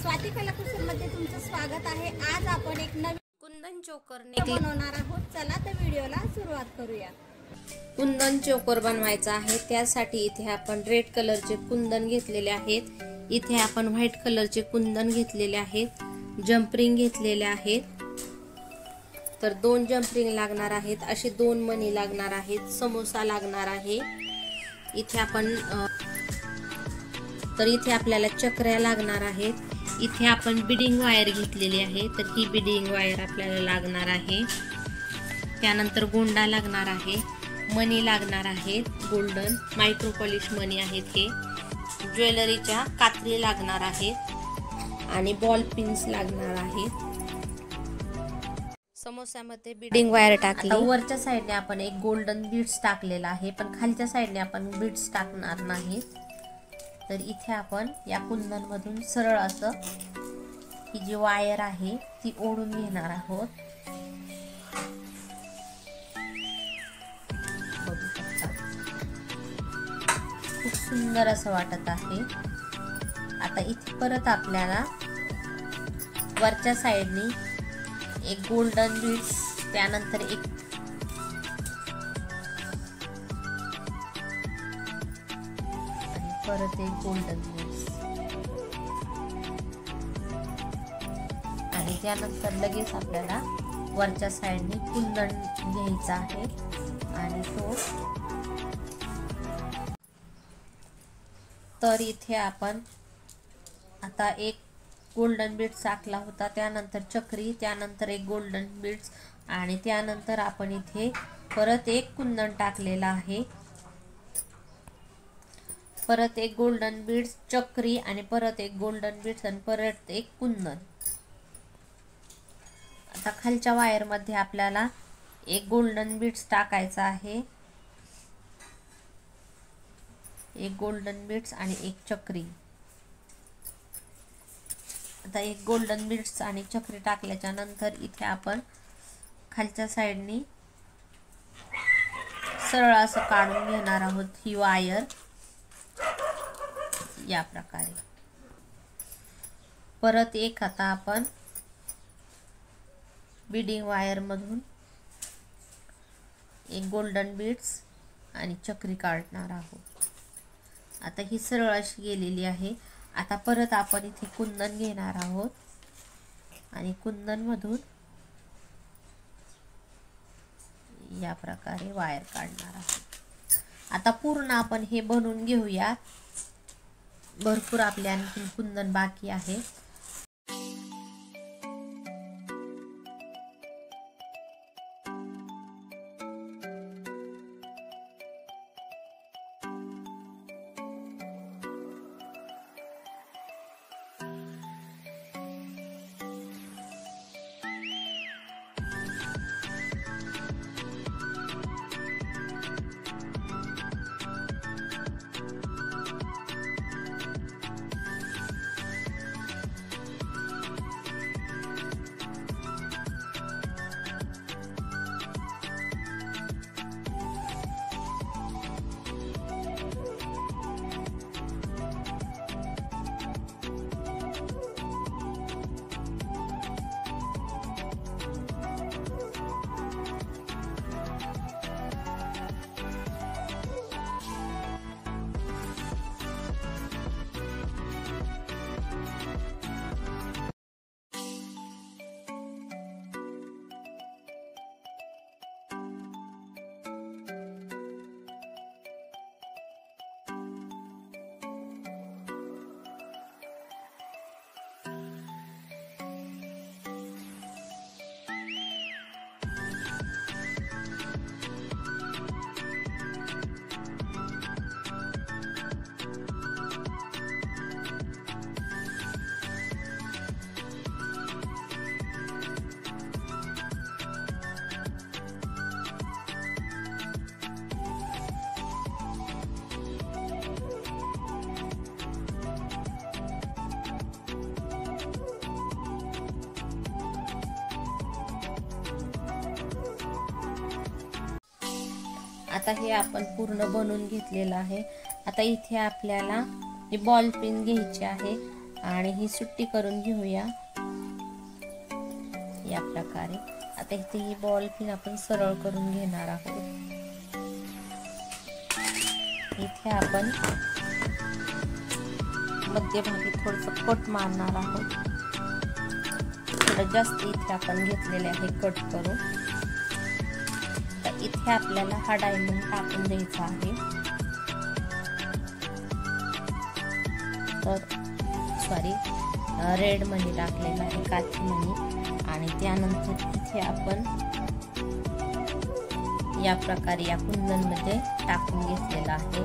स्वातिकालाकुसर मध्ये तुमचं स्वागत आहे। आज आपण एक नवीन कुंदन चोकर नेकलेस बनवणार आहोत। चला तर व्हिडिओला सुरुवात करूया। कुंदन चोकर बनवायचा आहे, त्यासाठी इथे आपण रेड कलरचे कुंदन घेतलेले आहेत। इथे आपण व्हाईट कलरचे कुंदन घेतलेले आहेत, जम्परिंग घेतलेले आहेत। तर 2 जम्परिंग लागणार आहेत, असे 2 मणी लागणार आहेत, समोसा लागणार आहे। इथे आपण तर इथे आपल्याला चक्र्या लागणार आहेत। इथे आपण बीडिंग वायर घेतलेली आहे, तर ही बीडिंग वायर आपल्याला लागणार आहे। त्यानंतर गोंडा लागणार आहे, मणी लागणार आहेत, गोल्डन मायक्रो पॉलिश मणी आहेत हे। ज्वेलरीच्या कात्री लागणार आहेत आणि बॉल पिन्स लागणार आहेत। समोस्यामध्ये बीडिंग वायर टाकली। आता वरच्या साइडने आपण एक गोल्डन बीड्स टाकलेला आहे, पण खालच्या साइडने आपण बीड्स टाकणार नाही। तर इथे आपण या कुंदन मधून सरळ असं ही जी वायर आहे ती ओढून घेणार आहोत। बघू शकता, खूप सुंदर असं वाटत आहे। आता इथे परत आपल्याला वरच्या साइडने एक गोल्डन बीड्स, त्यानंतर एक परत एक गोल्डन बीड्स आणि त्यानंतर लगेच आपल्याला वरच्या साइडने कुंदन घ्यायचा आहे आणि तो तर इथे आपण आता एक गोल्डन बीड्स टाकला होता, त्यानंतर चक्री, त्यानंतर एक गोल्डन बीड्स आणि त्यानंतर आपण इथे परत एक कुंदन टाकलेला आहे। परत एक गोल्डन बीड्स, चक्री आणि परत एक गोल्डन बीड्स आणि परत एक कुंदन। आता खालच्या वायर मध्ये आपल्याला एक गोल्डन बीड्स टाकायचा आहे, एक गोल्डन बीड्स आणि एक चक्री। आता एक गोल्डन बीड्स आणि चक्री टाकल्याच्या नंतर इथे आपण खालच्या साइडनी सरळ असं काढून घेणार आहोत ही वायर या प्रकारे। परत एक आता आपण बीडिंग वायर मधून एक गोल्डन बीड्स आणि चक्री काढणार आहोत। आता ही सरळ अशी गेलेली आहे। आता परत आपण इथे कुंदन घेणार आहोत आणि कुंदन मधून या प्रकारे वायर काढणार आहोत। आता पूर्ण आपण हे बनवून घेऊया, भरपूर आपले आणखी कुंदन बाकी आहे। आता हे आपण पूर्ण बनवून घेतलेलं आहे। आता इथे आपल्याला हे बॉल पिन घ्यायची आहे आणि ही सुट्टी करून घेऊया या प्रकारे। आता इथे ही बॉल पिन आपण सरळ करून घेणार आहोत। इथे आपण मध्यभागी थोडंसं कट मारणार आहोत। थोडं जास्त इथे आपण घेतलेले आहे कट करून। तर इथे आपल्याला हा डायमंड टाकून द्यायचा आहे। तर सॉरी रेड मनी टाकलेला आहे, काची मनी। आणि त्यानंतर इथे आपण या प्रकारे या कुंदन मध्ये टाकून घेतलेला आहे।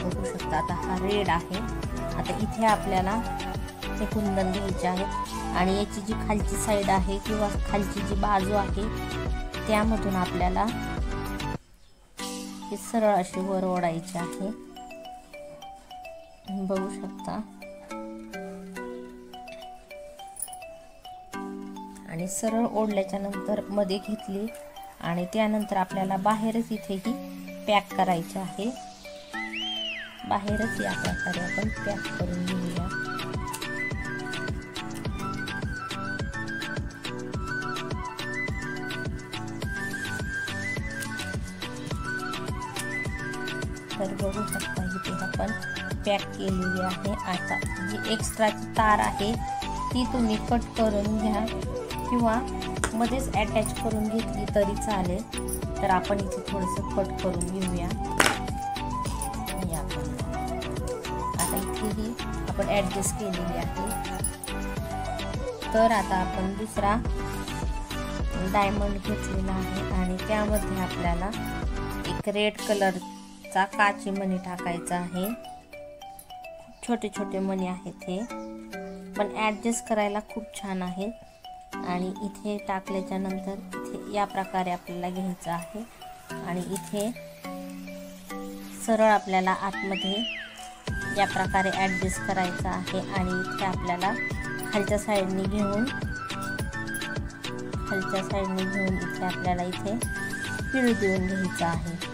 बघू शकता आता हा रेड आहे। आता इथे आपल्याला हे कुंदन घ्यायचे आहेत आणि याची जी खालची साइड आहे किंवा खालची जी बाजू आहे त्यामधून आपल्याला हे सरळ अशी वर ओढायचे आहे। बघू शकता। आणि सरळ ओढल्याच्या नंतर मध्ये घेतली आणि त्यानंतर आपल्याला बाहेरच इथे ही पॅक करायचे आहे। बाहेरच या प्रकारे आपण पॅक करून घेऊया। तर बघू शकता इथे आपण पॅक केलेली आहे। आता जी एक्स्ट्राची तार आहे ती तुम्ही कट करून घ्या किंवा मध्येच अटॅच करून घेतली तरी चालेल। तर आपण इथे थोडंसं कट करून घेऊया। आता इथे ही आपण ऍडजस्ट केलेली आहे। तर आता आपण दुसरा डायमंड घेतलेला आहे आणि त्यामध्ये आपल्याला एक रेड कलरचा काची मणी टाकायचा आहे। छोटे छोटे मणी आहेत हे, पण ऍडजस्ट करायला खूप छान आहे। आणि इथे टाकल्याच्या नंतर इथे या प्रकारे आपल्याला घ्यायचं आहे आणि इथे सरळ आपल्याला आतमध्ये या प्रकारे ऍडजस्ट करायचं आहे। आणि इथे आपल्याला खालच्या साईडने घेऊन इथे आपल्याला इथे पिळ देऊन घ्यायचं आहे।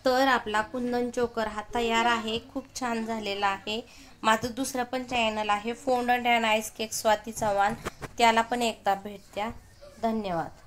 तर आपला कुंदन चोकर हा तयार आहे, खूप छान झालेला आहे। माझं दुसरं पण चॅनल आहे fondant and ice cake Swati Chavan, त्याला पण एकदा भेट द्या। धन्यवाद।